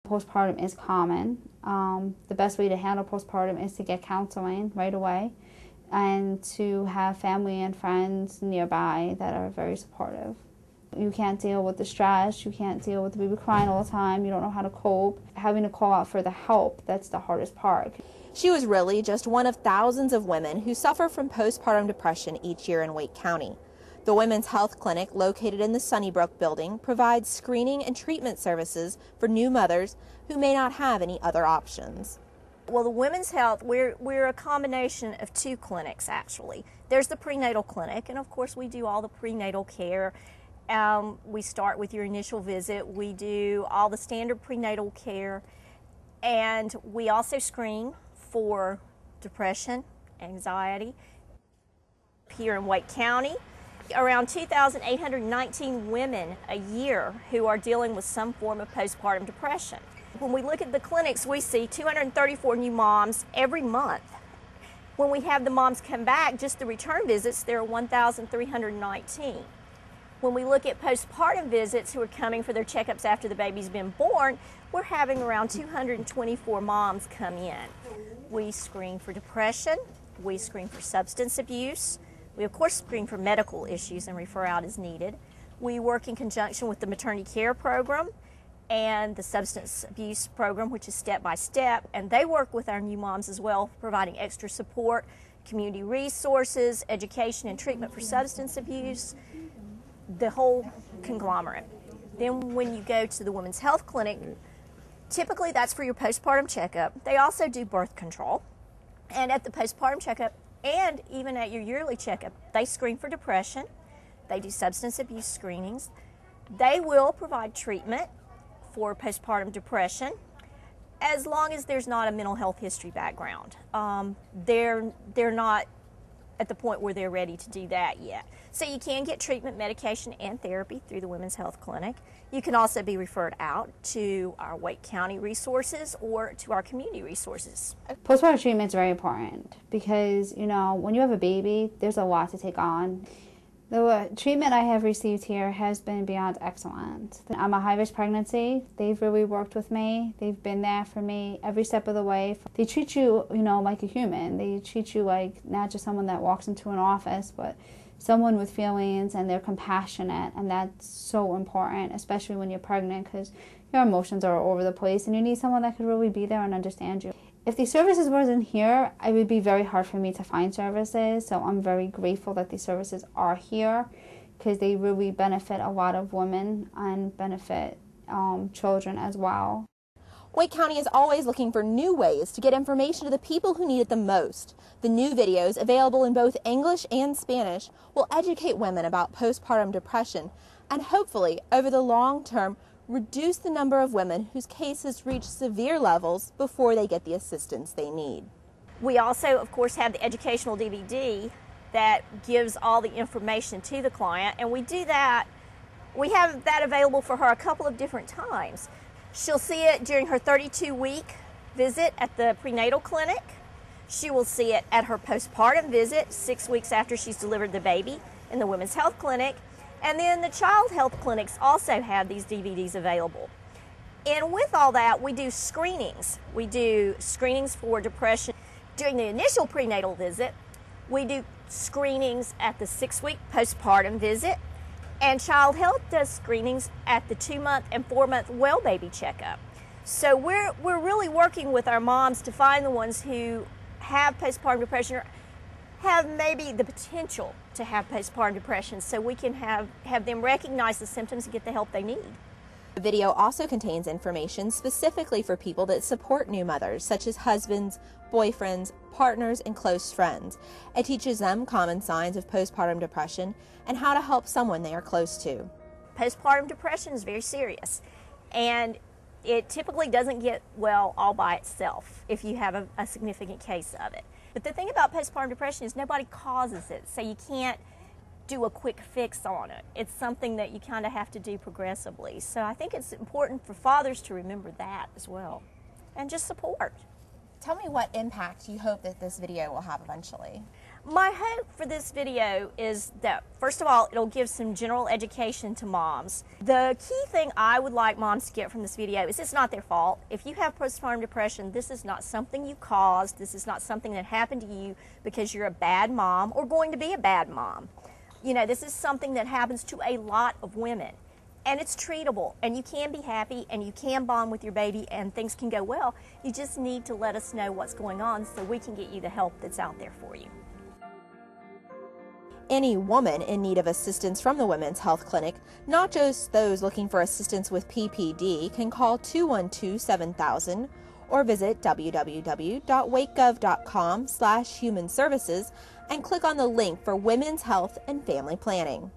Postpartum is common. The best way to handle postpartum is to get counseling right away and to have family and friends nearby that are very supportive. You can't deal with the stress, you can't deal with the baby crying all the time, you don't know how to cope. Having to call out for the help, that's the hardest part. She was really just one of thousands of women who suffer from postpartum depression each year in Wake County. The Women's Health Clinic, located in the Sunnybrook building, provides screening and treatment services for new mothers who may not have any other options. Well, the Women's Health, we're a combination of two clinics, actually. There's the prenatal clinic, and of course we do all the prenatal care. We start with your initial visit. We do all the standard prenatal care, and we also screen for depression, anxiety. Here in Wake County, around 2,819 women a year who are dealing with some form of postpartum depression. When we look at the clinics, we see 234 new moms every month. When we have the moms come back, just the return visits, there are 1,319. When we look at postpartum visits who are coming for their checkups after the baby's been born, we're having around 224 moms come in. We screen for depression, we screen for substance abuse, we of course screen for medical issues and refer out as needed. We work in conjunction with the maternity care program and the substance abuse program, which is step by step, and they work with our new moms as well, providing extra support, community resources, education and treatment for substance abuse, the whole conglomerate. Then when you go to the Women's Health Clinic, typically that's for your postpartum checkup. They also do birth control, and at the postpartum checkup and even at your yearly checkup, they screen for depression, they do substance abuse screenings, they will provide treatment for postpartum depression as long as there's not a mental health history background. They're not at the point where they're ready to do that yet. So you can get treatment, medication, and therapy through the Women's Health Clinic. You can also be referred out to our Wake County resources or to our community resources. Postpartum treatment is very important because, when you have a baby, there's a lot to take on. The treatment I have received here has been beyond excellent. I'm a high-risk pregnancy. They've really worked with me. They've been there for me every step of the way. They treat you, like a human. They treat you like not just someone that walks into an office, but someone with feelings, and they're compassionate, and that's so important, especially when you're pregnant, because your emotions are all over the place, and you need someone that could really be there and understand you. If these services wasn't here, it would be very hard for me to find services, so I'm very grateful that these services are here because they really benefit a lot of women and benefit children as well. Wake County is always looking for new ways to get information to the people who need it the most. The new videos, available in both English and Spanish, will educate women about postpartum depression and hopefully, over the long term, reduce the number of women whose cases reach severe levels before they get the assistance they need. We also, of course, have the educational DVD that gives all the information to the client, and we have that available for her a couple of different times. She'll see it during her 32-week visit at the prenatal clinic. She will see it at her postpartum visit 6 weeks after she's delivered the baby in the Women's Health Clinic. And then the child health clinics also have these DVDs available. And with all that, we do screenings. We do screenings for depression during the initial prenatal visit. We do screenings at the 6-week postpartum visit. And child health does screenings at the 2-month and 4-month well baby checkup. So we're really working with our moms to find the ones who have postpartum depression or have maybe the potential to have postpartum depression, so we can have them recognize the symptoms and get the help they need. The video also contains information specifically for people that support new mothers, such as husbands, boyfriends, partners, and close friends. It teaches them common signs of postpartum depression and how to help someone they are close to. Postpartum depression is very serious, and it typically doesn't get well all by itself if you have a significant case of it. But the thing about postpartum depression is nobody causes it, so you can't do a quick fix on it. It's something that you kind of have to do progressively. So I think it's important for fathers to remember that as well, and just support. Tell me what impact you hope that this video will have eventually. My hope for this video is that, first of all, it'll give some general education to moms. The key thing I would like moms to get from this video is it's not their fault. If you have postpartum depression, this is not something you caused. This is not something that happened to you because you're a bad mom or going to be a bad mom. You know, this is something that happens to a lot of women. And it's treatable, and you can be happy, and you can bond with your baby, and things can go well. You just need to let us know what's going on so we can get you the help that's out there for you. Any woman in need of assistance from the Women's Health Clinic, not just those looking for assistance with PPD, can call 212-7000 or visit www.wakegov.com/human services and click on the link for Women's Health and Family Planning.